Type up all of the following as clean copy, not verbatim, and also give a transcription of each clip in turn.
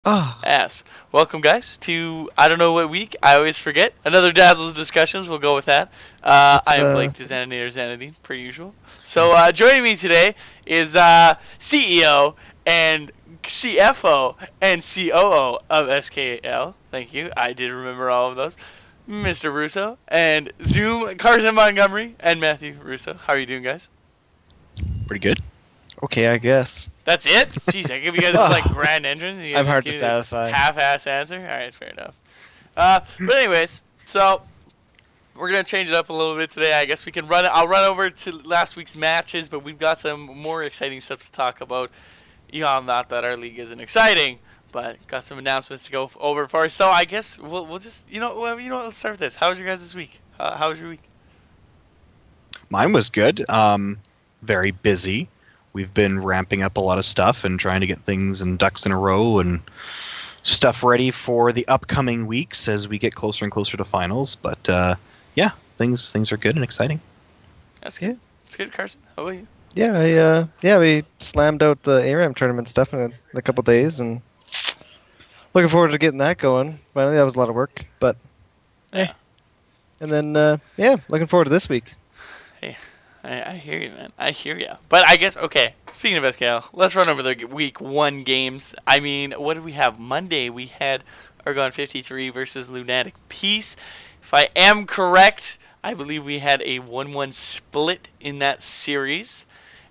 Oh, Yes. Welcome, guys, to I don't know what week. I always forget. Another Dazzle's discussions. We'll go with that. I it's am Blake Dazaninator Zanadine, per usual. So mm, joining me today is CEO and CFO and COO of SKL. Thank you. I did remember all of those. Mr. Russo and Zoom Carson Montgomery and Matthew Russo. How are you doing, guys? Pretty good. okay, I guess. That's it? Jeez, I give you guys this like grand entrance and you guys I'm just hard give to me this satisfy. half-ass answer. All right, fair enough. But anyways, so we're gonna change it up a little bit today. I guess we can run. I'll run over to last week's matches, but we've got some more exciting stuff to talk about. Not that our league isn't exciting, but got some announcements to go over first. So I guess we'll just let's start with this. How was your guys this week? How was your week? Mine was good. Very busy. We've been ramping up a lot of stuff and trying to get things and ducks in a row and stuff ready for the upcoming weeks as we get closer and closer to finals. But yeah, things are good and exciting. That's good. That's good, Carson. How about you? Yeah, we slammed out the ARAM tournament stuff in a couple days, and looking forward to getting that going. Finally, that was a lot of work, but Yeah. And then looking forward to this week. Hey, I hear you, man. I hear you. But I guess, okay, speaking of SKL, let's run over the week 1 games. I mean, what did we have? Monday, we had Argon 53 versus Lunatic Peace. If I am correct, I believe we had a 1-1 split in that series.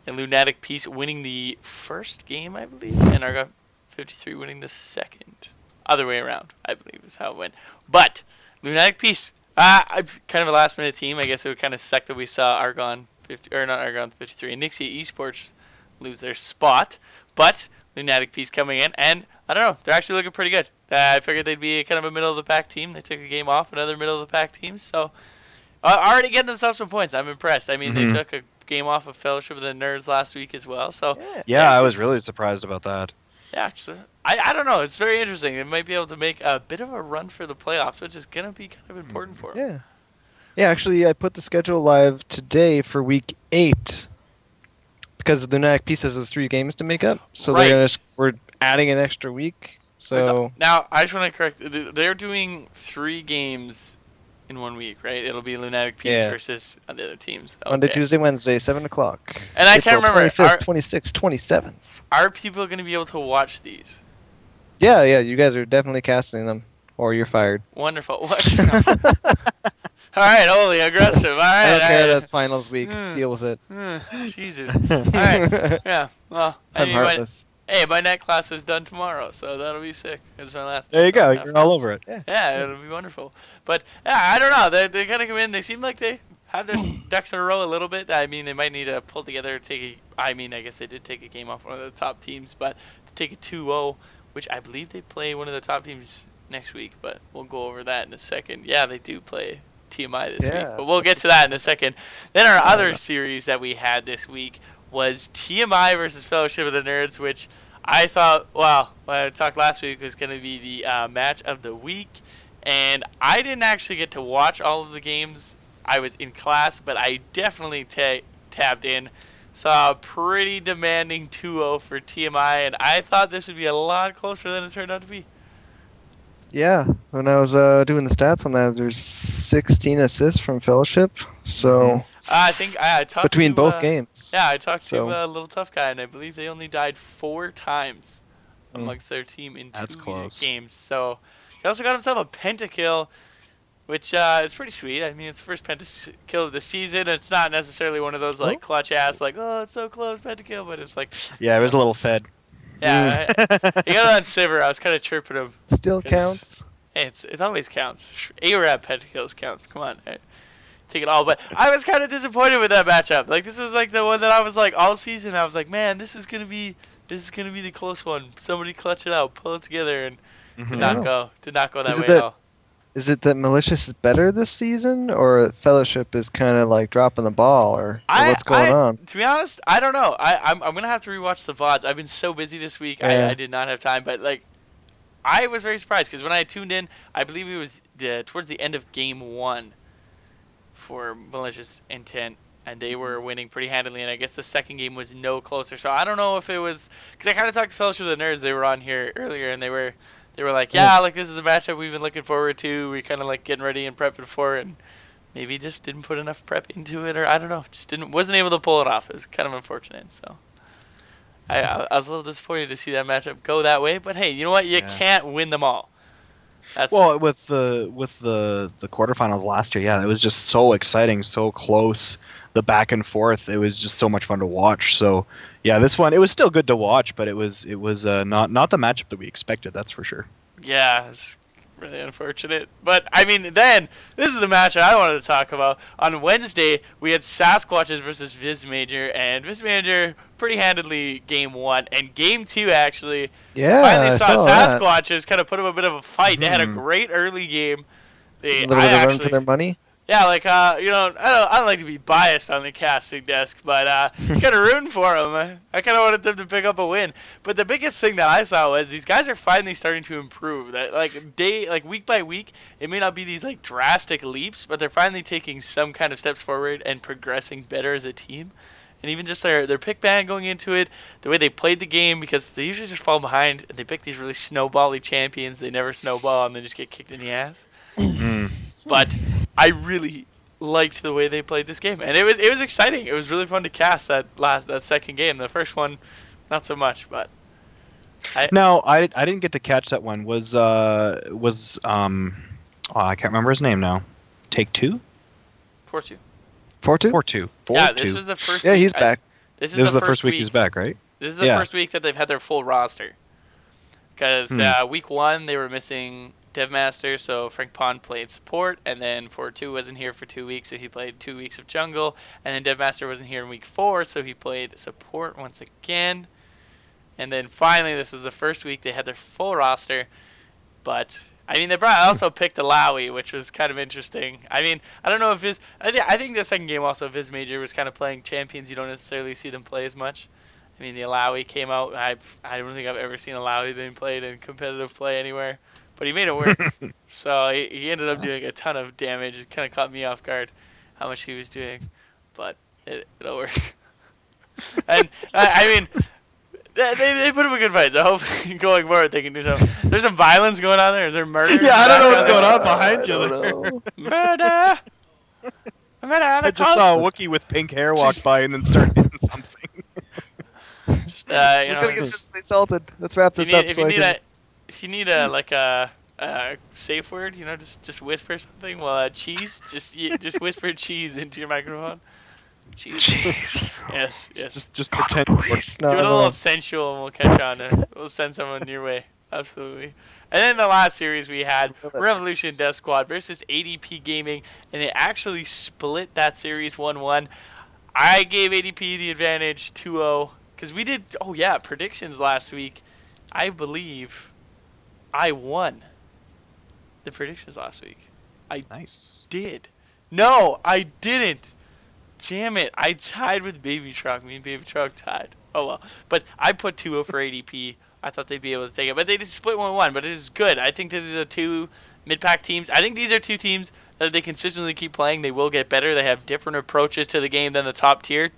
And Lunatic Peace winning the first game, I believe, and Argon 53 winning the second. Other way around, I believe, is how it went. But Lunatic Peace, I'm kind of a last-minute team. I guess it would kind of suck that we saw Argon 50, or not Argon 53, and Nixie Esports lose their spot. But Lunatic Peace coming in, and I don't know, they're actually looking pretty good. I figured they'd be kind of a middle-of-the-pack team. They took a game off another middle-of-the-pack team, so already getting themselves some points. I'm impressed. I mean, they took a game off of Fellowship of the Nerds last week as well, so Yeah, I was really surprised about that. yeah, actually, I don't know. It's very interesting. They might be able to make a bit of a run for the playoffs, which is going to be kind of important for them. Yeah, actually, I put the schedule live today for week 8 because the Lunatic Pieces has 3 games to make up, so we're adding an extra week. So now I just want to correct. They're doing 3 games in 1 week, right? It'll be Lunatic Peace versus the other teams. Okay. Monday, Tuesday, Wednesday, 7 o'clock. And I can't remember. 25th, 26th, 27th. Are people going to be able to watch these? Yeah, you guys are definitely casting them, or you're fired. Wonderful. What? All right, holy aggressive. All right. I don't care. That's finals week. Deal with it. Jesus. All right. Yeah. Well, I'm heartless. My net class is done tomorrow, so that'll be sick. It's my last. There you go. You're all over it. Yeah, it'll be wonderful. But yeah, I don't know. They kind of come in. They seem like they have their ducks in a row a little bit. I mean, they might need to pull together. I guess they did take a game off one of the top teams, but to take a 2-0, which I believe they play one of the top teams next week. But we'll go over that in a second. Yeah, they do play TMI this week, but we'll get to that in a second. Then our other series that we had this week was TMI versus Fellowship of the Nerds, which I thought, when I talked last week, was going to be the match of the week. And I didn't actually get to watch all of the games. I was in class, but I definitely tabbed in. Saw a pretty demanding 2-0 for TMI, and I thought this would be a lot closer than it turned out to be. Yeah, when I was doing the stats on that, there's 16 assists from Fellowship. So I think I talked between both games. Yeah, I talked to a little tough guy, and I believe they only died 4 times amongst their team in 2 games. So he also got himself a pentakill, which is pretty sweet. I mean, it's the first pentakill of the season. It's not necessarily one of those like clutch ass like, oh, it's so close pentakill, but it's like yeah, it was a little fed. Yeah, he got it on Sivir. I was kind of chirping him. Still counts. Hey, it always counts. ARAB pentakills counts. Come on, take it all. But I was kind of disappointed with that matchup. Like this was like the one that I was like all season. I was like, man, this is gonna be the close one. Somebody clutch it out, pull it together, and did not go that way at all. Is it that Malicious is better this season, or Fellowship is kind of like dropping the ball, or what's going on? To be honest, I don't know. I'm gonna have to rewatch the VODs. I've been so busy this week, I did not have time. But like, I was very surprised because when I tuned in, I believe it was towards the end of Game 1 for Malicious Intent, and they were winning pretty handily. And I guess the second game was no closer. So I don't know if it was because I kind of talked to Fellowship of the Nerds. They were on here earlier, and they were like, yeah, like this is a matchup we've been looking forward to. We're kind of like getting ready and prepping for it. And maybe just didn't put enough prep into it, or I don't know, just wasn't able to pull it off. It was kind of unfortunate. So I was a little disappointed to see that matchup go that way. But hey, you know what? You can't win them all. Well, with the quarterfinals last year, yeah, it was just so exciting, so close. The back and forth, it was just so much fun to watch. So, yeah, this one, it was still good to watch, but it was not the matchup that we expected. That's for sure. Yeah, it's really unfortunate. But I mean, then this is the match I wanted to talk about. On Wednesday, we had Sasquatches versus Viz Major, and Viz Major pretty handedly game 1, and game 2 actually. Yeah, finally saw that. Sasquatches kind of put up a bit of a fight. They had a great early game. A little bit of run for their money. Yeah, like I don't like to be biased on the casting desk, but it's kind of rooting for them. I kind of wanted them to pick up a win. But the biggest thing that I saw was these guys are finally starting to improve. That like week by week, it may not be these like drastic leaps, but they're finally taking some kind of steps forward and progressing better as a team. And even just their pick ban going into it, the way they played the game, because they usually just fall behind and they pick these really snowbally champions. They never snowball and they just get kicked in the ass. But I really liked the way they played this game, and it was exciting. It was really fun to cast that second game. The first one, not so much, but I didn't get to catch that one. I can't remember his name now. Take Two? 4-2. 4-2? 4-2. Yeah, this was the first. Yeah, week. he's back. This is the first week he's back, right? This is the first week that they've had their full roster. Because week 1 they were missing Devmaster, so Frank Pond played support, and then 4-2 wasn't here for 2 weeks, so he played 2 weeks of jungle, and then Devmaster wasn't here in week 4, so he played support once again. And then finally, this was the first week they had their full roster, but I mean, they also picked Alawi, which was kind of interesting. I mean, I don't know if I think the second game also Viz Major was kind of playing champions you don't necessarily see them play as much. I mean, the Alawi came out. I don't think I've ever seen Alawi being played in competitive play anywhere. But he made it work. So he ended up doing a ton of damage. It kind of caught me off guard how much he was doing. But it'll work. And, I mean, they put up a good fight. So hopefully going forward they can do something. There's some violence going on there. Is there murder? Yeah, I don't know what's going on behind you there. Murder! I just saw a Wookiee with pink hair walk by and then start hitting something. We're gonna get physically assaulted. Let's wrap this up. If you need a safe word, just whisper something. Well, cheese, just whisper cheese into your microphone. Cheese. Yes. Just pretend. Do it a little sensual, and we'll catch on. We'll send someone your way. Absolutely. And then the last series we had Revolution Death Squad versus ADP Gaming, and they actually split that series 1-1. I gave ADP the advantage 2-0 because we did. Oh yeah, predictions last week. I believe I won the predictions last week. I did. No, I didn't. Damn it. I tied with Baby Truck. Me and Baby Truck tied. Oh well. But I put 2-0 for ADP. I thought they'd be able to take it. But they did split 1-1. But it is good. I think this is the two mid-pack teams. I think these are two teams that if they consistently keep playing, they will get better. They have different approaches to the game than the top tier.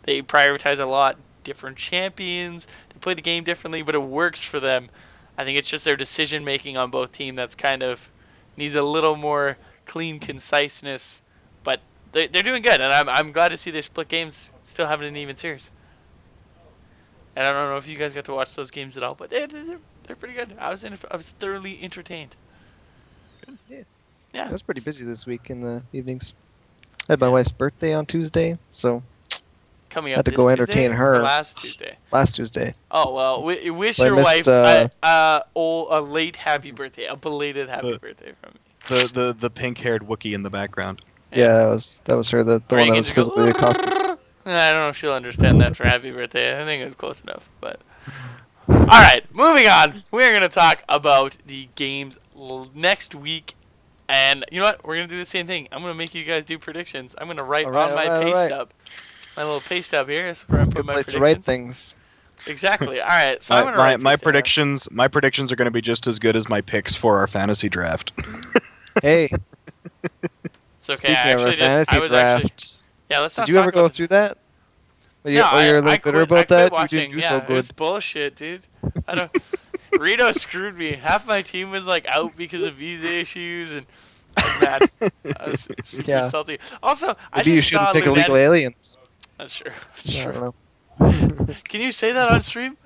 They prioritize a lot different champions. They play the game differently, but it works for them. I think it's just their decision making on both teams that's kind of needs a little more clean conciseness. But they're doing good, and I'm glad to see they split games still having an even series. And I don't know if you guys got to watch those games at all, but they're pretty good. I was thoroughly entertained. Good. Yeah. I was pretty busy this week in the evenings. I had my wife's birthday on Tuesday, so coming up had to go entertain her. Last Tuesday. Last Tuesday. Oh well, wish your wife a late happy birthday, a belated happy birthday from me. The pink-haired Wookiee in the background. Yeah, that was her. The one that was physically accosted. I don't know if she'll understand that for happy birthday. I think it was close enough, but. All right, moving on. We're gonna talk about the games next week. And you know what? We're going to do the same thing. I'm going to make you guys do predictions. I'm going to write on my pay stub. My little pay stub here is where I put my predictions. To write things. Exactly. All right. So I'm going to write my predictions. Down. My predictions are going to be just as good as my picks for our fantasy draft. Hey. It's okay. I was Yeah, let's not Did you ever talk about go the- through that? Or you're No, a little bitter quit, about I quit that? watching. You do Yeah, so it was good. bullshit, dude. I don't. Rito screwed me. Half my team was like out because of visa issues, and I was mad. I was super Yeah. salty. Also, I Maybe you just shouldn't saw pick illegal Lunatic. aliens. That's true. That's I true. don't know. Can you say that on stream?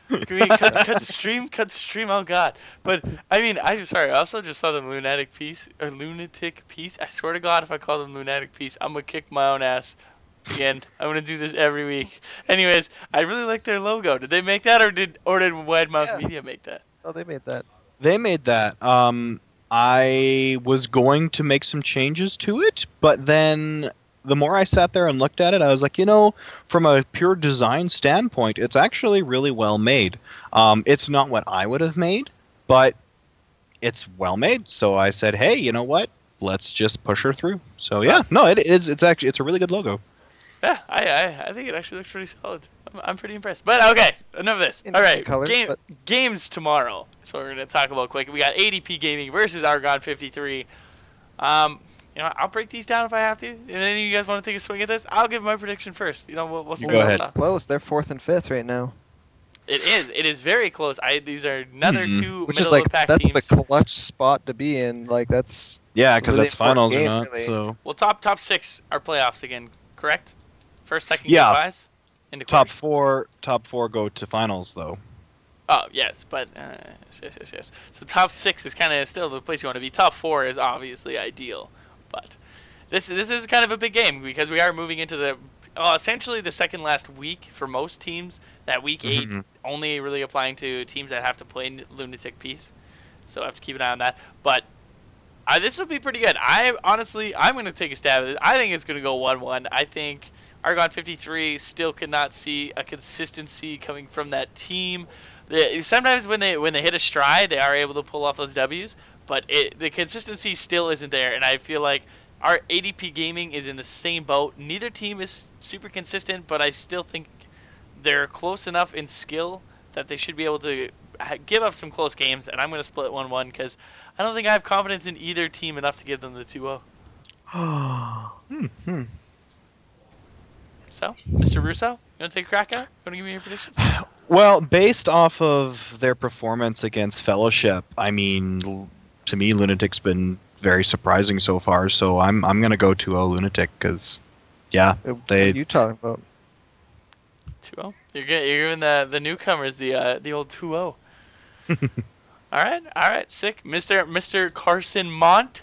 Can we cut the stream? Cut the stream. Oh God! But I mean, I'm sorry. I also just saw the lunatic piece or lunatic piece. I swear to God, if I call them lunatic piece, I'm gonna kick my own ass. Again, I'm gonna do this every week. Anyways, I really like their logo. Did they make that, or did Wide Mouth Yeah. Media make that? Oh, they made that. They made that. I was going to make some changes to it, but then the more I sat there and looked at it, I was like, from a pure design standpoint, it's actually really well made. It's not what I would have made, but it's well made. So I said, hey, you know what? Let's just push her through. So yeah, no, it is. It's actually a really good logo. Yeah, I think it actually looks pretty solid. I'm pretty impressed. But okay, enough of this. All right, Colors, games tomorrow. That's what we're gonna talk about quick. We got ADP Gaming versus Argon 53. I'll break these down if I have to. And any of you guys want to take a swing at this? I'll give my prediction first. We'll You go ahead. It's close. They're 4th and 5th right now. It is. It is very close. These are another two Which is middle of the pack that's teams. the clutch spot to be in. Like that's. Yeah, because Really that's finals or important not. game, really. So Well, top 6 are playoffs again, correct? First, second, Yeah. game buys into top quarters. top four go to finals though. Oh yes, but yes. So top 6 is kind of still the place you want to be. Top 4 is obviously ideal, but this is kind of a big game because we are moving into the essentially the second last week for most teams. That week 8 only really applying to teams that have to play Lunatic Peace, so I have to keep an eye on that. But this will be pretty good. I'm going to take a stab at it. I think it's going to go 1-1. I think Argon 53 still cannot see a consistency coming from that team. Sometimes when they hit a stride, they are able to pull off those W's, but the consistency still isn't there. And I feel like our ADP Gaming is in the same boat. Neither team is super consistent, but I still think they're close enough in skill that they should be able to give up some close games. And I'm going to split 1-1 because I don't think I have confidence in either team enough to give them the 2-0. So, Mr. Russo, you want to take a crack at it? You want to give me your predictions? Well, based off of their performance against Fellowship, I mean, to me, Lunatic's been very surprising so far. So I'm gonna go 2-0 Lunatic because, yeah, What are you talking about? 2-0. You're giving the newcomers the old 2-0. All right, sick, Mr. Carson Mont.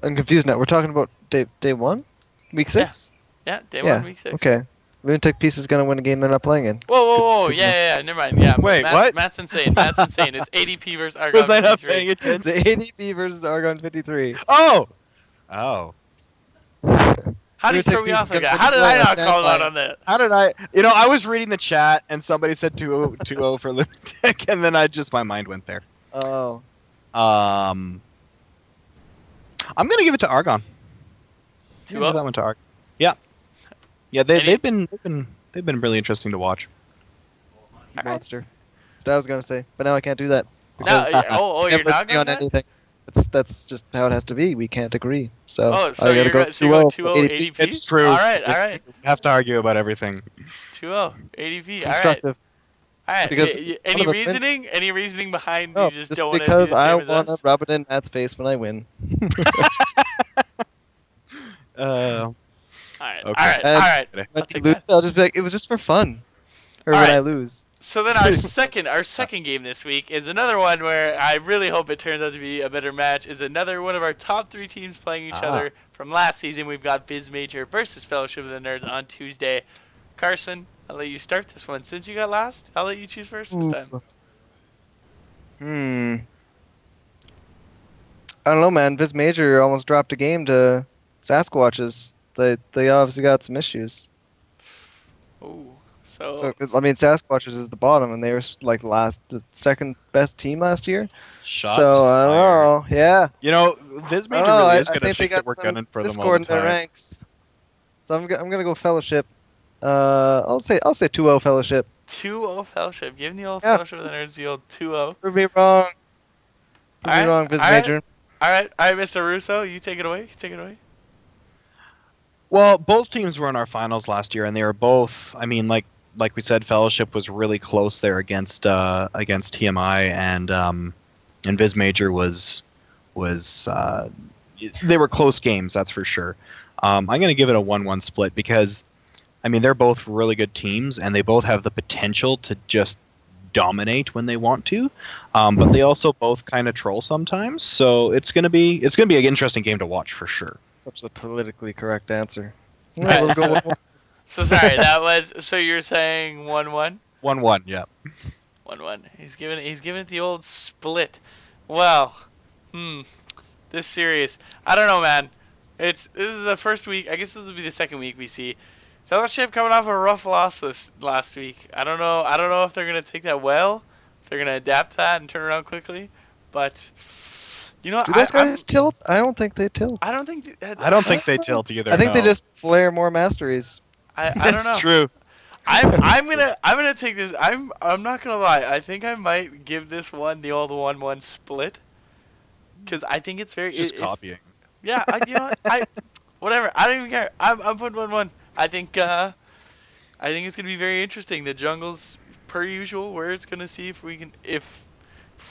I'm confused now. We're talking about day 1, week 6. Yeah, day 1, week 6. Okay. Lunatic Peace is gonna win a game they're not playing in. Whoa, yeah, never mind. Yeah, Wait, what? Matt's insane. It's ADP versus Argon. Was I not 53. paying attention? The ADP versus Argon 53. Oh. How did you throw me off like that? How did I not call out on that? How did I? I was reading the chat and somebody said 2-0 for Lunatic, and then my mind went there. Oh. I'm gonna give it to Argon. 2-0? Give that one to Argon. Yeah, they've been really interesting to watch. Monster. That's what I was gonna say, but now I can't do that. No, because you're never not agree going on to that? anything. That's just how it has to be. We can't agree. So So I gotta you're go going 2-0 ADP. ADP? It's true. All right. We have to argue about everything. 2-0 ADP. All right. Constructive. All right. Because Any one of us wins. reasoning? Any reasoning behind No, you just don't want to do because the I same as want to us? rub it in Matt's face when I win. All right. Okay. All right. When I'll you take lose, that. I'll just be like, it was just for fun. Or All when right. I lose. So then our second game this week is another one where I really hope it turns out to be a better match. Is another one of our top 3 teams playing each other from last season. We've got Biz Major versus Fellowship of the Nerds on Tuesday. Carson, I'll let you start this one. Since you got last, I'll let you choose first this time. I don't know, man. Viz Major almost dropped a game to Sasquatches. They obviously got some issues. Ooh. So I mean, Sasquatches is the bottom, and they were like the second best team last year. Shots so I don't know. Yeah. Viz I Major don't know, really is I going to think they think got that we're some gunning for them all discord the in their time. ranks. So I'm gonna go Fellowship. I'll say 2-0 Fellowship. 2-0 Fellowship. Giving the old Yeah. Fellowship of the Nerds the old 2-0. Prove me wrong. Prove me Alright, wrong, Viz alright. Major. All right, Mr. Russo, you take it away. Well, both teams were in our finals last year, and they were both. I mean, like we said, Fellowship was really close there against TMI, and Viz Major was they were close games, that's for sure. I'm going to give it a 1-1 split because, I mean, they're both really good teams, and they both have the potential to just dominate when they want to, but they also both kind of troll sometimes. So it's going to be an interesting game to watch for sure. Such the politically correct answer. Right. We'll go So sorry, that was. So you're saying 1-1? 1-1, yeah. 1-1. He's giving it the old split. Well, this series, I don't know, man. This is the first week. I guess this will be the second week we see Fellowship coming off a rough loss this last week. I don't know if they're gonna take that well, if they're gonna adapt that and turn around quickly, but. You know, do those guys tilt? I don't think they tilt. I don't think they tilt either. I think they just flare more masteries. I don't know. That's true. I'm gonna take this. I'm not gonna lie. I think I might give this one the old 1-1 split, because I think it's very just copying. Yeah, you know what? Whatever. I don't even care. I'm putting 1-1. I think it's gonna be very interesting. The jungle's per usual. Where it's gonna see if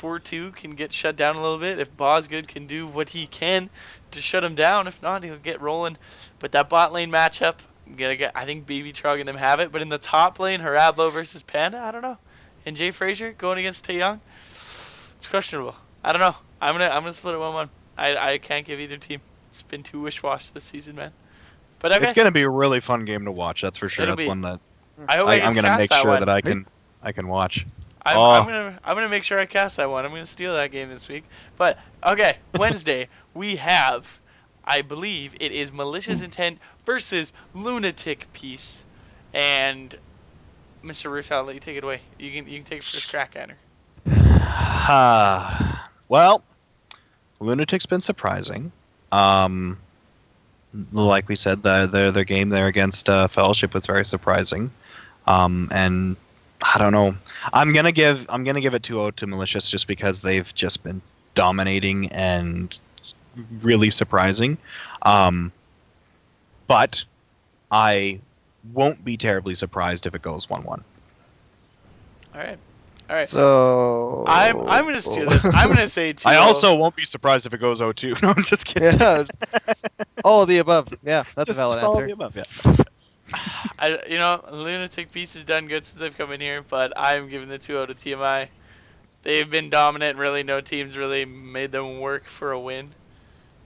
4-2 can get shut down a little bit. If Bosgood can do what he can to shut him down. If not, he'll get rolling. But that bot lane matchup, I think Baby Trog and them have it. But in the top lane, Harablo versus Panda, I don't know. And Jay Frazier going against Taeyong, it's questionable. I don't know. I'm gonna split it 1-1. I can't give either team. It's been too wish-wash this season, man. But okay. It's gonna be a really fun game to watch. That's for sure. That's one that I'm gonna make sure that I can watch. I'm gonna make sure I cast that one. I'm gonna steal that game this week. But okay, Wednesday we have, I believe it is Malicious Intent versus Lunatic Peace, and Mr. Rush, I'll let you take it away. You can take first crack at her. Well, Lunatic's been surprising. Like we said, their game there against Fellowship was very surprising, and. I don't know. I'm gonna give it 2-0 to Malicious just because they've just been dominating and really surprising. But I won't be terribly surprised if it goes 1-1. All right. So I'm gonna steal this. I'm gonna say 2-0. I also won't be surprised if it goes 0-2. No, I'm just kidding. Yeah. All of the above. Yeah, that's just a valid all answer. of the above. Yeah. Lunatic Peace has done good since they've come in here, but I'm giving the 2-0 to TMI. They've been dominant, and really no team's really made them work for a win.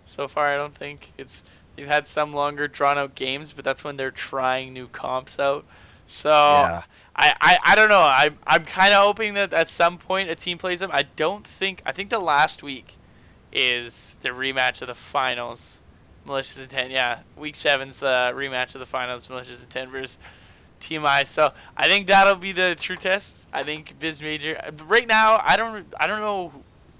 So far, I don't think they've had some longer drawn out games, but that's when they're trying new comps out. So Yeah. I don't know. I'm kind of hoping that at some point a team plays them. I think the last week is the rematch of the finals. Malicious Intent, yeah. Week 7's the rematch of the finals, Malicious Intent versus TMI. So I think that'll be the true test. I think Viz Major. Right now, I don't know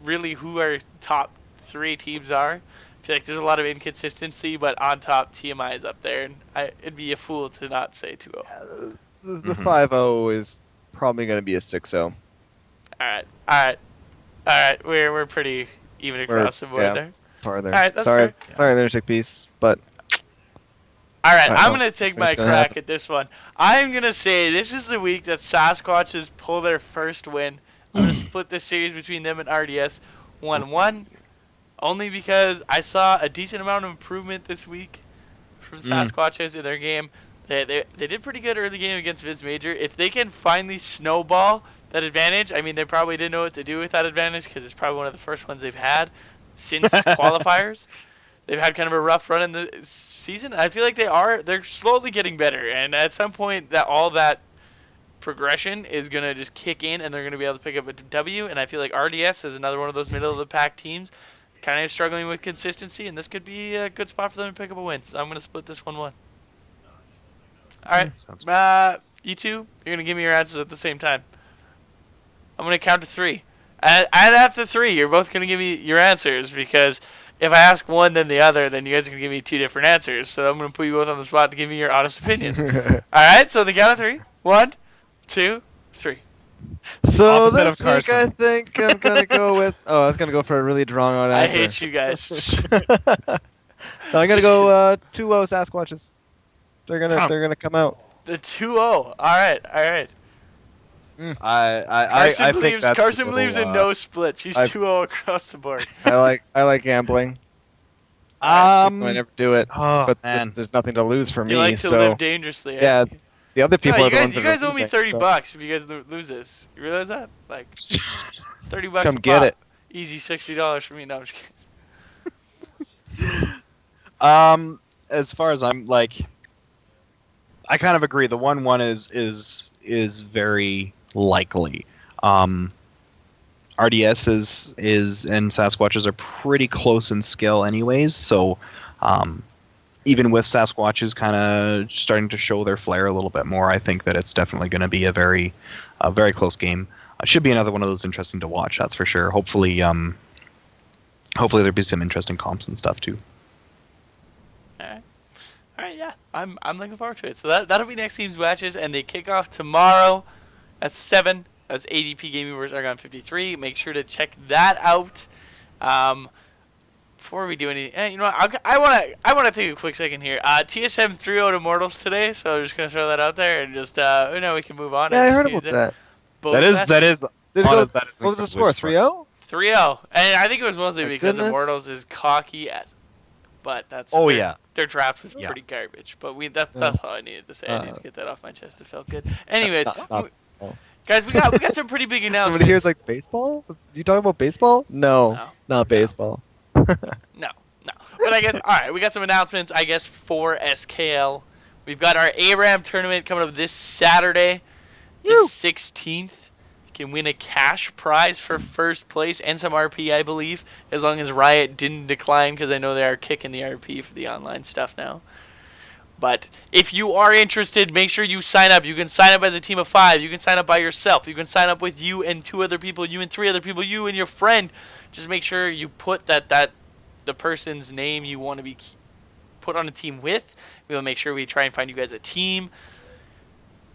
really who our top 3 teams are. I feel like there's a lot of inconsistency, but on top, TMI is up there, and it'd be a fool to not say 2-0. The 5-0 is probably going to be a 6-0. All right. We're pretty even across the board there. Farther. All right, that's sorry, fair. sorry, Lunatic Piece, but. All right, I'm well, gonna take my what's gonna crack happen? at this one. I'm gonna say this is the week that Sasquatches pull their first win. I'm gonna split this series between them and RDS 1-1, only because I saw a decent amount of improvement this week from Sasquatches in their game. They did pretty good early game against Viz Major. If they can finally snowball that advantage, I mean, they probably didn't know what to do with that advantage because it's probably one of the first ones they've had since qualifiers. They've had kind of a rough run in the season. I feel like they're slowly getting better, and at some point all that progression is gonna just kick in, and they're gonna be able to pick up a W. And I feel like RDS is another one of those middle of the pack teams, kind of struggling with consistency, and this could be a good spot for them to pick up a win. So I'm gonna split this 1-1. All right, you two, you're gonna give me your answers at the same time. I'm gonna count to 3. And after 3, you're both going to give me your answers, because if I ask one then the other, then you guys are going to give me 2 different answers. So I'm going to put you both on the spot to give me your honest opinions. Alright, so the count of 3. 1, 2, 3. So Opposite this of week Carson. I think I'm going to go with... Oh, I was going to go for a really drawn-out I answer. hate you guys. No, I'm going to go 2-0 Sasquatches. They're gonna come out. The 2-0. All right. I think that's Carson believes in no splits. He's 2-0 across the board. I like gambling. I never do it, but there's nothing to lose for me. You like to live dangerously. Yeah, the other people are the ones you guys owe me $30 if you guys lose this. You realize that? Like $30. Come get it. Easy $60 for me. No, I'm just kidding. As far as I'm like, I kind of agree. The 1-1 is very likely. RDS is and Sasquatches are pretty close in skill anyways, so even with Sasquatches kind of starting to show their flair a little bit more, I think that it's definitely going to be a very close game. Should be another one of those interesting to watch, that's for sure. Hopefully there'll be some interesting comps and stuff too. All right, yeah, I'm looking forward to it. So that'll be next team's matches, and they kick off tomorrow at 7. That's ADP Gaming versus Argon 53. Make sure to check that out. Before we do anything, you know what? I want to take a quick second here. TSM 3-0 to Mortals today, so I'm just gonna throw that out there and just we can move on. Yeah, I heard about that. That is. What was the score? 3-0. 3-0, and I think it was mostly because Immortals is cocky as. But that's their draft was pretty garbage. But that's all I needed to say. I needed to get that off my chest. It felt good. Anyways, guys, we got some pretty big announcements. Somebody here's like baseball. You talking about baseball? No, not baseball. No. But I guess all right. We got some announcements. I guess for SKL, we've got our ARAM tournament coming up this Saturday, the 16th. Can win a cash prize for first place and some RP, I believe, as long as Riot didn't decline, because I know they are kicking the RP for the online stuff now. But if you are interested, make sure you sign up. You can sign up as a team of 5. You can sign up by yourself. You can sign up with you and 2 other people, you and 3 other people, you and your friend. Just make sure you put that the person's name you want to be put on a team with. We will make sure we try and find you guys a team.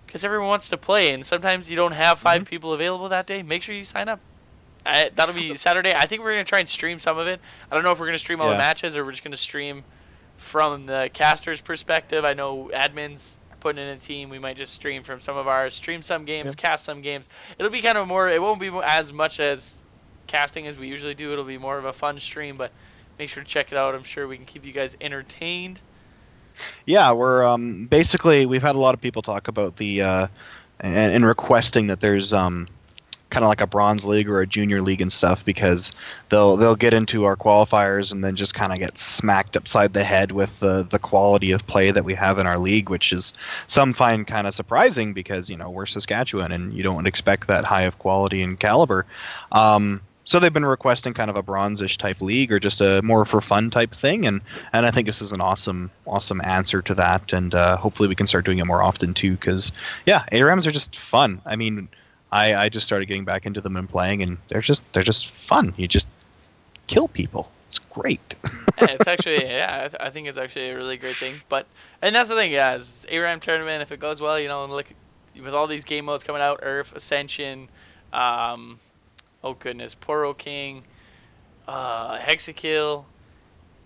Because everyone wants to play, and sometimes you don't have 5 people available that day. Make sure you sign up. That'll be Saturday. I think we're going to try and stream some of it. I don't know if we're going to stream all the matches, or we're just going to stream from the caster's perspective. I know admins are putting in a team. We might just stream from some of ours, stream some games, cast some games. It'll be kind of more, it won't be as much as casting as we usually do. It'll be more of a fun stream, but make sure to check it out. I'm sure we can keep you guys entertained. Yeah, we're basically, we've had a lot of people talk about the and requesting that there's kind of like a bronze league or a junior league and stuff, because they'll get into our qualifiers and then just kind of get smacked upside the head with the quality of play that we have in our league, which is some find kind of surprising, because we're Saskatchewan and you don't expect that high of quality and caliber. So they've been requesting kind of a bronze-ish type league, or just a more for fun type thing, and I think this is an awesome answer to that, and hopefully we can start doing it more often too, because ARAMs are just fun. I mean, I just started getting back into them and playing, and they're just fun. You just kill people. It's great. It's actually I think it's actually a really great thing. And that's the thing, is ARAM tournament, if it goes well, like with all these game modes coming out, Earth, Ascension, oh goodness, Poro King, Hexakill.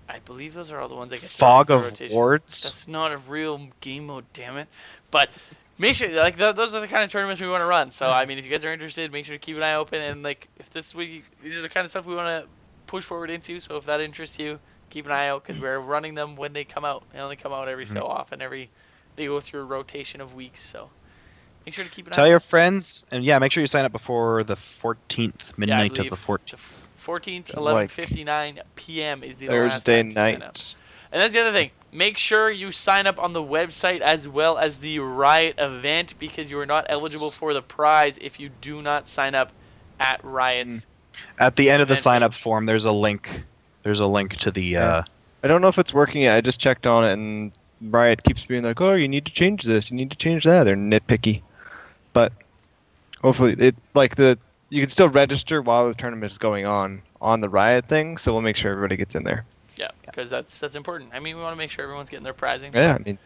I believe those are all the ones I get. Fog of Wards. That's not a real game mode, damn it. But make sure, like, those are the kind of tournaments we want to run. So I mean, if you guys are interested, make sure to keep an eye open. And like, if these are the kind of stuff we want to push forward into. So if that interests you, keep an eye out, because we're running them when they come out. They only come out every so often. They go through a rotation of weeks. So. Make sure to keep an eye. Tell your friends, and make sure you sign up before the 14th, midnight of the 14th. 14th, 11:59 p.m. is the Thursday last time night. And that's the other thing. Make sure you sign up on the website as well as the Riot event, because you are not eligible for the prize if you do not sign up at Riot's. At the end of the sign-up form, there's a link. There's a link to the. I don't know if it's working yet. I just checked on it, and Riot keeps being like, "Oh, you need to change this. You need to change that." They're nitpicky. But hopefully, you can still register while the tournament is going on the Riot thing. So we'll make sure everybody gets in there. Yeah, because that's important. I mean, we want to make sure everyone's getting their prizing. Yeah, I mean,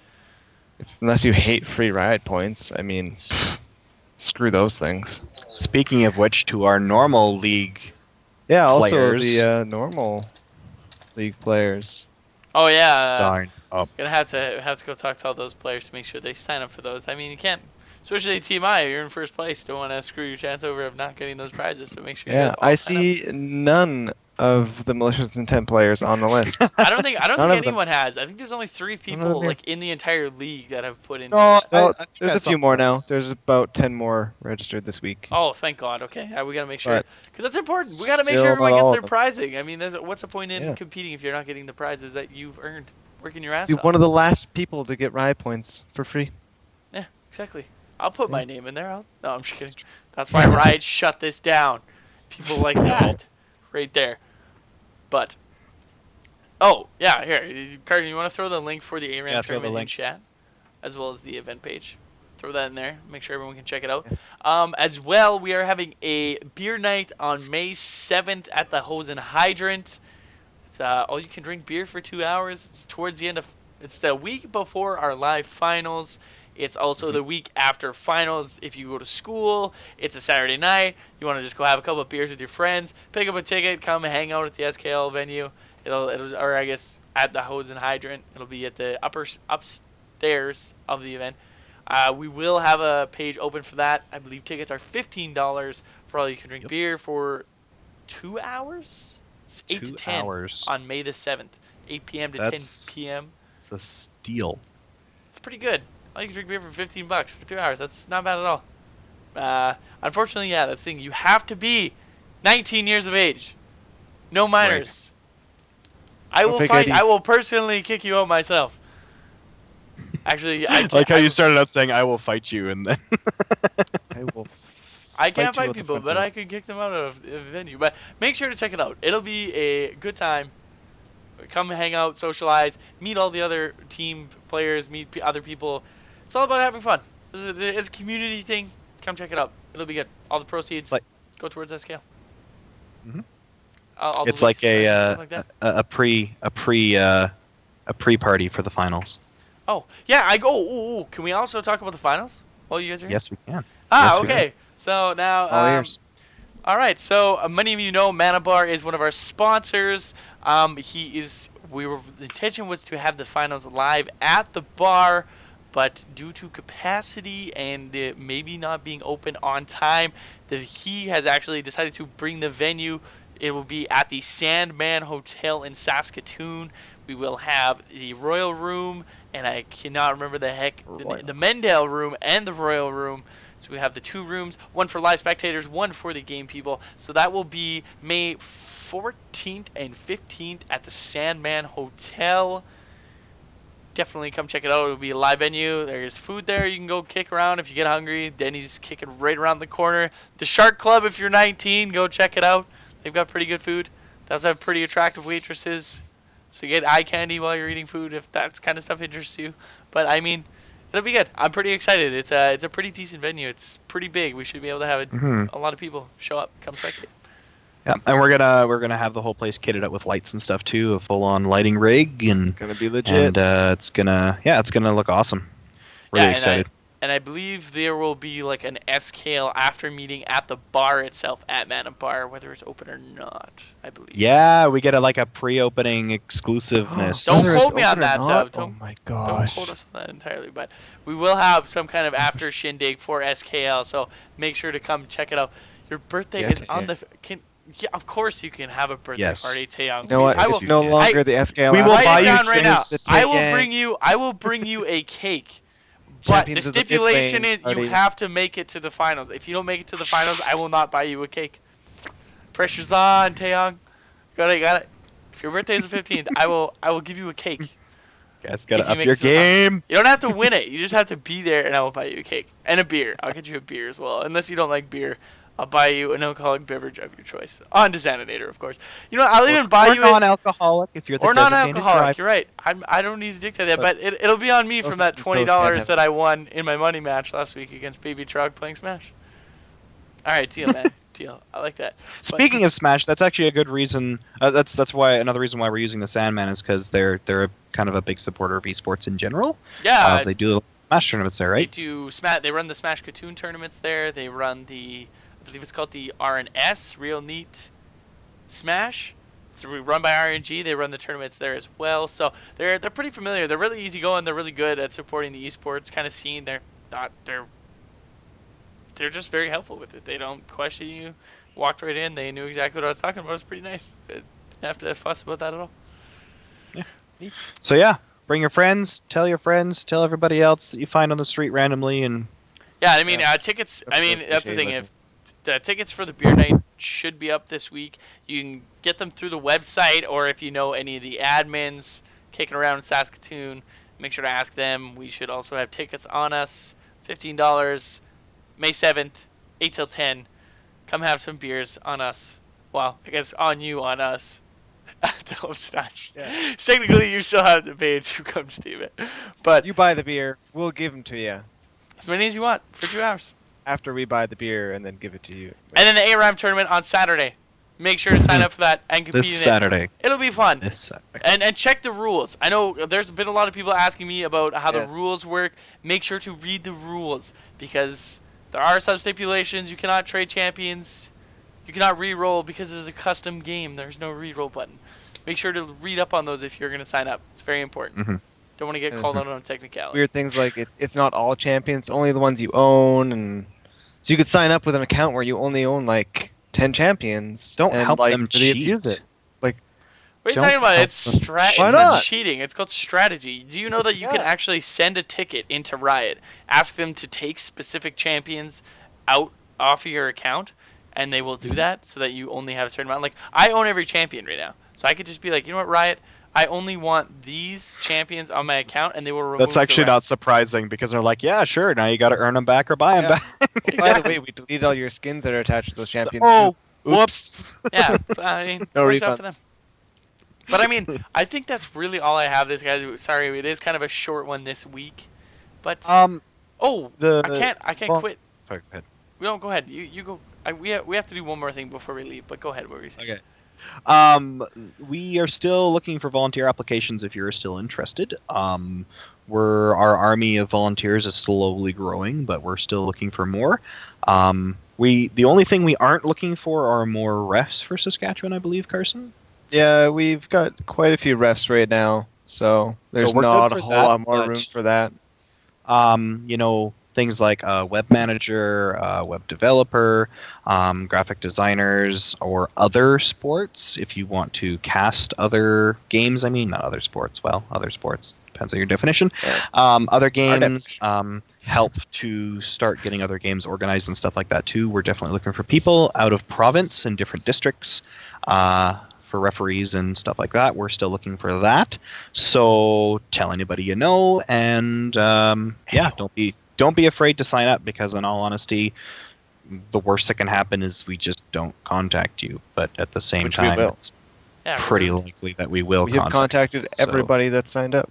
unless you hate free Riot points, I mean, screw those things. Speaking of which, to our normal league. Yeah, also players, the normal league players. Oh yeah. Sign up. Gonna have to go talk to all those players to make sure they sign up for those. I mean, you can't, especially TMI. You're in first place. Don't want to screw your chance over of not getting those prizes. So make sure you Yeah, guys all I sign up. see none of the malicious intent players on the list. I don't think None of them. anyone has. I think there's only 3 people here. like in the entire league that have put in. No, Well, I think there's I a saw- few more now. There's about 10 more registered this week. Oh, thank God. Okay, we gotta make sure But because that's important. We gotta make still sure everyone not gets all their of them. prizing. I mean, what's the point in Yeah. competing if you're not getting the prizes that you've earned working your ass Be off? one of the last people to get riot points for free. Yeah, exactly. I'll put my Yeah. name in there. No, I'm just kidding. That's why Riot shut this down. People like that, right there. But, oh yeah, here, Carter, you want to throw the link for the ARAM Yeah, throw the tournament in link. chat, as well as the event page. Throw that in there. Make sure everyone can check it out. As well, we are having a beer night on May 7th at the Hose and Hydrant. It's all you can drink beer for 2 hours. It's towards the end of. It's the week before our live finals. It's also the week after finals. If you go to school, it's a Saturday night. You want to just go have a couple of beers with your friends, pick up a ticket, come hang out at the SKL venue. It'll or I guess at the Hose and Hydrant. It'll be at the upstairs of the event. We will have a page open for that. I believe tickets are $15 for all you can drink beer for 2 hours. It's 8 to 2 10 hours. on May the 7th, 8 p.m. to That's- 10 p.m. It's a steal. It's pretty good. All you can drink beer for $15 for 2 hours. That's not bad at all. Unfortunately, yeah, that's the thing. You have to be 19 years of age. No minors. I No will fake fight. I IDs. will personally kick you out myself. Actually, I can't, Like how you started out saying, "I will fight you," and then I will. I can't fight you fight at the people, front but door. I can kick them out of the venue. But make sure to check it out. It'll be a good time. Come hang out, socialize, meet all the other team players, meet other people. It's all about having fun. It's a community thing. Come check it out. It'll be good. All the proceeds Like- go towards SKL. Mhm. All the it's like links, a stuff like that. a pre-party for the finals. Oh, yeah, I go. Ooh, can we also talk about the finals while you guys are here? Yes, we can. Ah, yes, we okay. So now, All ears. all right. So many of you know Manabar is one of our sponsors. He is. The intention was to have the finals live at the bar, but due to capacity and the maybe not being open on time, he has actually decided to bring the venue. It will be at the Sandman Hotel in Saskatoon. We will have the Royal Room, and I cannot remember the Mendel Room and the Royal Room. So we have the 2 rooms, one for live spectators, one for the game people. So that will be May 14th and 15th at the Sandman Hotel. Definitely come check it out. It'll be a live venue. There's food there. You can go kick around if you get hungry. Denny's kicking right around the corner. The Shark Club, if you're 19, go check it out. They've got pretty good food. They also have pretty attractive waitresses. So you get eye candy while you're eating food if that kind of stuff interests you. But I mean, it'll be good. I'm pretty excited. It's a pretty decent venue. It's pretty big. We should be able to have a lot of people show up, come spectate. Yeah, and we're gonna have the whole place kitted up with lights and stuff too, a full-on lighting rig, and Gonna be legit. it's gonna look awesome. Really Yeah, excited. And I believe there will be like an SKL after meeting at the bar itself at Mana Bar, whether it's open or not. I believe. Yeah, we get a pre-opening exclusiveness. Don't Whether it's quote me on open or that, not, though. Oh my Don't gosh. quote us on that entirely, but we will have some kind of after shindig for SKL, so make sure to come check it out. Your birthday Yeah, is on the. Yeah, of course you can have a birthday Yes. party, Taeyong. You know what? I It's will no longer the SKL. we will write buy it you down right now. the I will Taeyang bring you a cake. But the Champions of the stipulation mid-lane is you party. have to make it to the finals. If you don't make it to the finals, I will not buy you a cake. Pressure's on, Taeyong. Got it. If your birthday is the 15th, I will give you a cake. Guys, gotta If you up make your it to the finals. game. You don't have to win it. You just have to be there, and I will buy you a cake and a beer. I'll get you a beer as well. Unless you don't like beer, I'll buy you an alcoholic beverage of your choice. On Dazaninator, of course. You know what? I'll even buy or you non-alcoholic if you're the or designated non-alcoholic. driver. You're right. I don't need to dictate that, but it'll be on me Those- from that those $20 can't have- that I won in my money match last week against Baby Trog playing Smash. All right, deal, man. Deal. I like that. Speaking of Smash, that's actually a good reason. That's why another reason why we're using the Sandman is because they're a kind of a big supporter of esports in general. Yeah, They do little Smash tournaments there, they right? do Smash. They run the Smash Katoon tournaments there. They run I believe it's called the R&S, Real Neat Smash. It's run by RNG. They run the tournaments there as well. So they're pretty familiar. They're really easygoing. They're really good at supporting the esports kind of scene. They're just very helpful with it. They don't question you. Walked right in. They knew exactly what I was talking about. It was pretty nice. Didn't have to fuss about that at all. Yeah. So yeah, bring your friends. Tell everybody else that you find on the street randomly, and yeah, I mean, tickets. I mean, that's the thing. If the tickets for the beer night should be up this week, you can get them through the website, or if you know any of the admins kicking around in Saskatoon, make sure to ask them. We should also have tickets on us. $15, May 7th, 8 till 10. Come have some beers on us. Well, I guess on you, on us. Yeah. Technically, you still have to pay to come to it. But you buy the beer, we'll give them to you. As many as you want for 2 hours. After we buy the beer and then give it to you. And then the ARAM tournament on Saturday. Make sure to sign up for that and compete this Saturday. It'll be fun. This Saturday. And check the rules. I know there's been a lot of people asking me about how the rules work. Make sure to read the rules because there are some stipulations. You cannot trade champions. You cannot re-roll because it is a custom game. There's no re-roll button. Make sure to read up on those if you're going to sign up. It's very important. Mm-hmm. Don't want to get called out on technicality. Weird things like it's not all champions, only the ones you own, and so you could sign up with an account where you only own like 10 champions. Don't help them cheat. Abuse it. Like, what are you talking about? It's Why not cheating. It's called strategy. Do you know that you can actually send a ticket into Riot, ask them to take specific champions out off of your account, and they will do that so that you only have a certain amount. Like, I own every champion right now. So I could just be like, you know what, Riot? I only want these champions on my account, and they will remove That's actually the not rest. surprising because they're like, yeah, sure. Now you got to earn them back or buy them back. By the way, we deleted all your skins that are attached to those champions. Oh, too. whoops. Yeah, I mean, No works out for them. refunds. But I mean, I think that's really all I have. This guys, sorry, it is kind of a short one this week. But I can't quit. Sorry, go ahead. We don't go ahead. You go. We have to do one more thing before we leave. But go ahead. What were you saying? Okay. We are still looking for volunteer applications if you're still interested. Our army of volunteers is slowly growing, but we're still looking for more. The only thing we aren't looking for are more refs for Saskatchewan, I believe, Carson. Yeah, we've got quite a few refs right now, so there's not a whole lot more room for that. Things like a web manager, web developer, graphic designers, or other sports. If you want to cast other games, not other sports. Well, other sports depends on your definition. Other games, help to start getting other games organized and stuff like that too. We're definitely looking for people out of province and different districts. For referees and stuff like that. We're still looking for that. So tell anybody you know, and don't be afraid to sign up because in all honesty, the worst that can happen is we just don't contact you. But at the same time, it's pretty likely that we will. We have contacted everybody that signed up.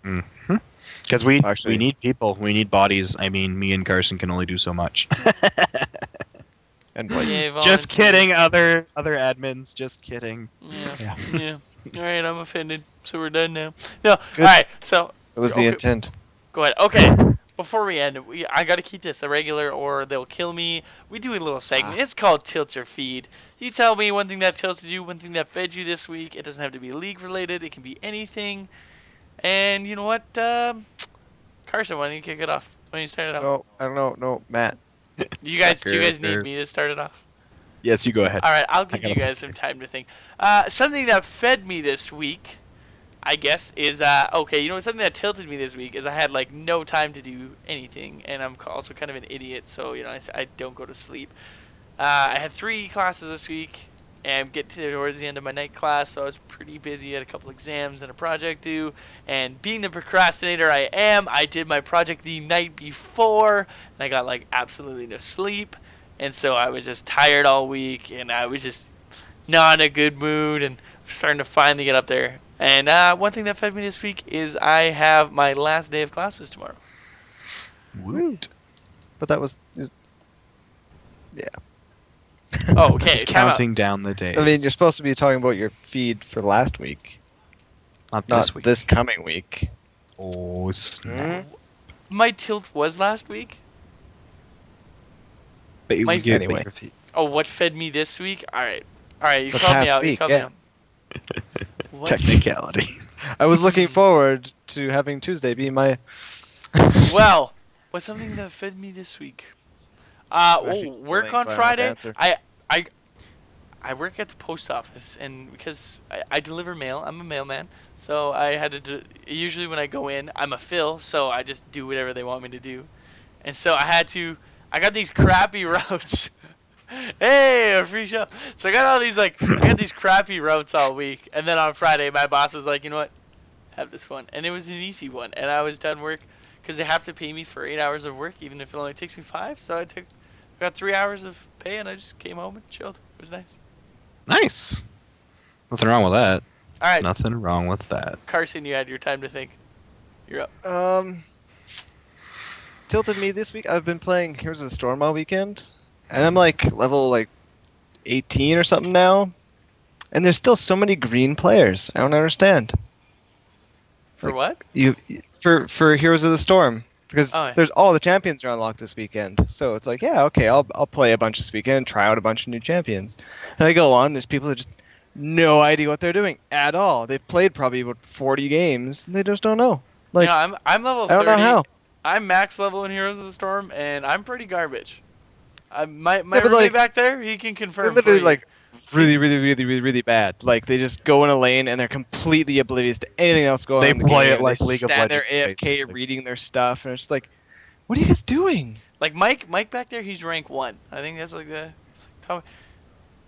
Mm-hmm. Because we need people. We need bodies. Me and Carson can only do so much. And just kidding, other admins. Just kidding. Yeah. All right, I'm offended. So we're done now. No. Good. All right. So it was the intent. Go ahead. Okay. Before we end, I got to keep this a regular or they'll kill me. We do a little segment. It's called Tilt or Feed. You tell me one thing that tilted you, one thing that fed you this week. It doesn't have to be league related. It can be anything. And you know what? Carson, why don't you kick it off? Why don't you start it off? No, I don't know. No, Matt. Do you guys need me to start it off? Yes, you go ahead. All right, I'll give you guys some time to think. Something that fed me this week, I guess, is something that tilted me this week is I had no time to do anything, and I'm also kind of an idiot, so I don't go to sleep. I had 3 classes this week, and get towards the end of my night class, so I was pretty busy. I had a couple exams and a project due, and being the procrastinator I am, I did my project the night before, and I got absolutely no sleep, and so I was just tired all week, and I was just not in a good mood, and starting to finally get up there. And one thing that fed me this week is I have my last day of classes tomorrow. Woot. But that was... Yeah. Oh, okay. Just counting down the days. You're supposed to be talking about your feed for last week. Not this week. This coming week. Oh, snap. My tilt was last week? But anyway. Oh, what fed me this week? All right, you called me out. What? Technicality. I was looking forward to having Tuesday be my. Well, what's something that fed me this week? actually Work feeling, on so I don't have to Friday. answer. I work at the post office, and because I deliver mail, I'm a mailman. So I had to usually when I go in, I'm a fill, so I just do whatever they want me to do. And so I got these crappy routes. Hey, a free show. So I got all these I got these crappy routes all week, and then on Friday my boss was like, you know what, have this one, and it was an easy one, and I was done work because they have to pay me for 8 hours of work, even if it only takes me 5. So I got 3 hours of pay, and I just came home and chilled. It was nice. Nice. Nothing wrong with that. All right, Nothing wrong with that. Carson, you had your time to think. You're up. Tilted me this week. I've been playing Heroes of the Storm all weekend, and I'm like level 18 or something now, and there's still so many green players. I don't understand. For what? For Heroes of the Storm, because Oh, yeah. there's all the champions are unlocked this weekend. So it's like, yeah, okay, I'll play a bunch this weekend and try out a bunch of new champions. And I go on, there's people that just no idea what they're doing at all. They've played probably about 40 games, and they just don't know. Like, I'm level 30. I don't know how. I'm max level in Heroes of the Storm, and I'm pretty garbage. My but, roommate back there, he can confirm. They're literally for you. really bad. Like they just go in a lane and they're completely oblivious to anything else going They on. in the play game. it like They League of stand there Legends, AFK basically. reading their stuff, and it's just like, what are you guys doing? Like Mike back there, he's rank 1. I think that's like the top.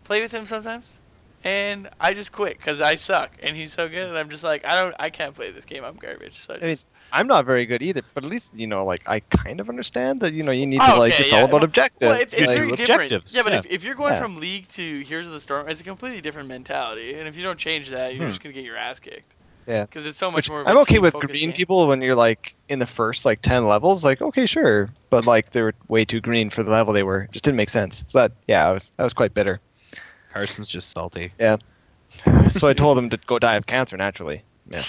Play with him sometimes, and I just quit because I suck, and he's so good, and I'm just like, I can't play this game. I'm garbage. So I mean, I'm not very good either, but at least I kind of understand that you need to Oh, it's all about objectives. Well, it's Like, very different. objectives, Yeah, but yeah. if you're going Yeah. from League to Heroes of the Storm, it's a completely different mentality, and if you don't change that, you're just gonna get your ass kicked. Yeah. Because it's so much which more. Of a I'm okay with team-focused green game. people when you're in the first 10 levels. Like, okay, sure, but they were way too green for the level they were. Just didn't make sense. So I was quite bitter. Carson's just salty. Yeah. So I told him to go die of cancer naturally. Yeah.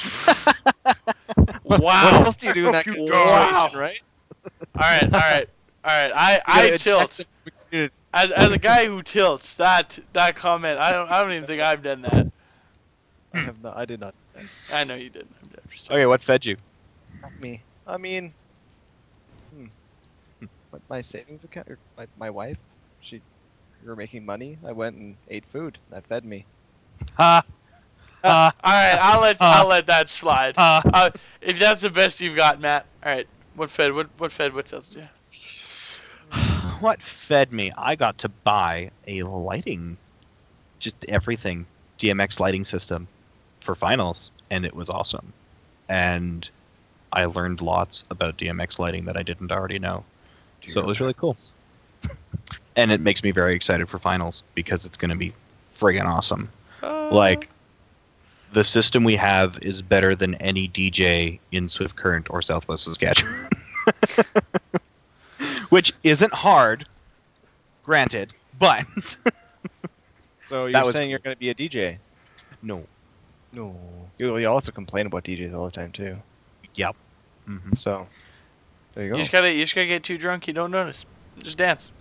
Wow. What else do you do in that You situation, Wow. right? All right. I You gotta tilt. eject the- As a guy who tilts, that comment, I don't even think I've done that. I did not. I know you didn't. I'm just Okay, what fed you? Me. I mean, what, my savings account, or my wife, we were making money. I went and ate food. That fed me. Ha! All right, I'll let that slide. Ha! If that's the best you've got, Matt. All right, what fed? What else? Yeah. What fed me? I got to buy a lighting, just everything, DMX lighting system for finals, and it was awesome. And I learned lots about DMX lighting that I didn't already know. So it was really cool. And it makes me very excited for finals because it's going to be friggin' awesome. Like, the system we have is better than any DJ in Swift Current or Southwest Saskatchewan. Which isn't hard, granted, but So That you're was saying you're going to be a DJ? no. No. You also complain about DJs all the time too. Yep. Mm-hmm. So there you You go. just gotta get too drunk you don't notice. Just dance.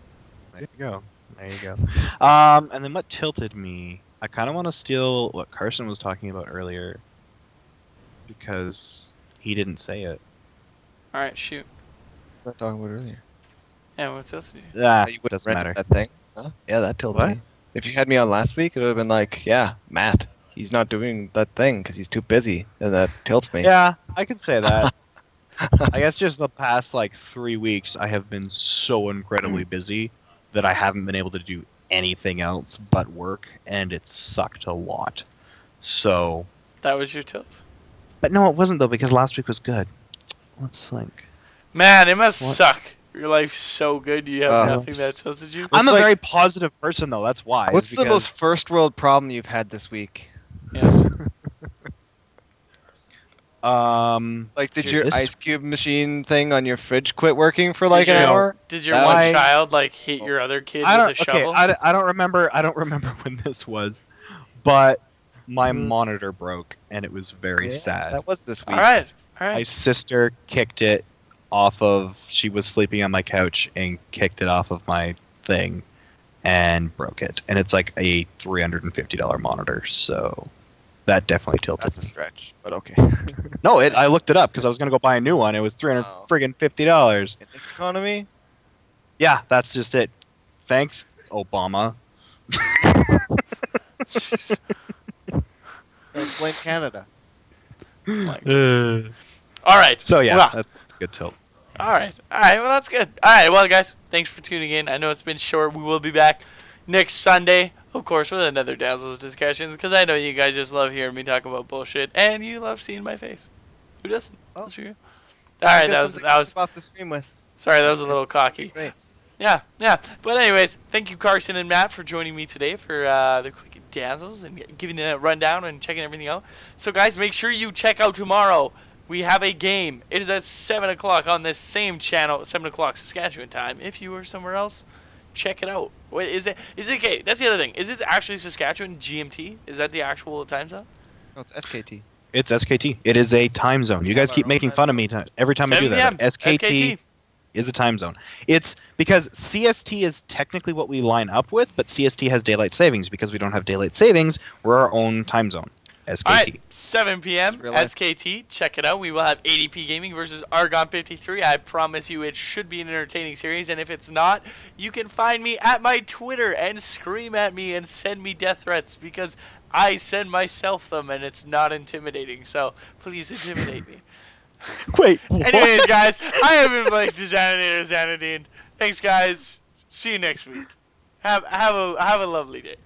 There you go. There you go. And then what tilted me? I kind of want to steal what Carson was talking about earlier because he didn't say it. All right, shoot. What I was talking about earlier. Yeah, what else? Ah, You would've doesn't rented matter. That thing. Huh? Yeah, that tilted What? me. If you had me on last week, it would have been like, yeah, Matt, he's not doing that thing because he's too busy, and that tilts me. Yeah, I could say that. I guess just the past 3 weeks, I have been so incredibly busy that I haven't been able to do anything else but work, and it sucked a lot. So, That was your tilt. but no, it wasn't though because last week was good. Let's think. Man, it must What? suck. Your life's so good you have nothing that tilted you. I'm a like- very positive person though. That's why. What's is the because- most first world problem you've had this week? Yes. Like, did your This- ice cube machine thing on your fridge quit working for Did an you- hour? Did your That one I- child hit your other kid I don't. with a Okay, shovel? I don't remember. I don't remember when this was, but my Mhm. monitor broke and it was very Yeah, sad. That was this week. All right. My sister kicked it off of. She was sleeping on my couch and kicked it off of my thing, and broke it. And it's like a $350 monitor. So that definitely tilted. That's a stretch, but okay. No, I looked it up because I was gonna go buy a new one. It was $350. In this economy, Yeah, that's just it. Thanks, Obama. Jeez. blame Canada. My goodness. All right. So yeah, Well, that's a good tilt. all right. Well, that's good. All right. Well, guys, thanks for tuning in. I know it's been short. We will be back next Sunday, of course, with another Dazzles discussions, because I know you guys just love hearing me talk about bullshit, and you love seeing my face. Who doesn't? Oh. That's true. All right. That was. off the screen with. Sorry, that was a little cocky. Great. Yeah. But anyways, thank you, Carson and Matt, for joining me today for the quick Dazzles and giving the rundown and checking everything out. So, guys, make sure you check out tomorrow. We have a game. It is at 7 o'clock on this same channel, 7 o'clock Saskatchewan time. If you are somewhere else, check it out. Wait, is it okay? That's the other thing. Is it actually Saskatchewan GMT? Is that the actual time zone? No, it's SKT. It's SKT. It is a time zone. You guys keep making fun of me every time I do 7 that. p.m. SKT is a time zone. It's because CST is technically what we line up with, but CST has daylight savings. Because we don't have daylight savings, we're our own time zone. SKT. All right, 7 p.m. Real life. SKT. Check it out. We will have ADP Gaming versus Argon 53. I promise you it should be an entertaining series, and if it's not, you can find me at my Twitter and scream at me and send me death threats because I send myself them and it's not intimidating. So please intimidate me. Wait. What? Anyways, guys, I have been Blake Dazaninator Xanadine. Thanks, guys. See you next week. Have a lovely day.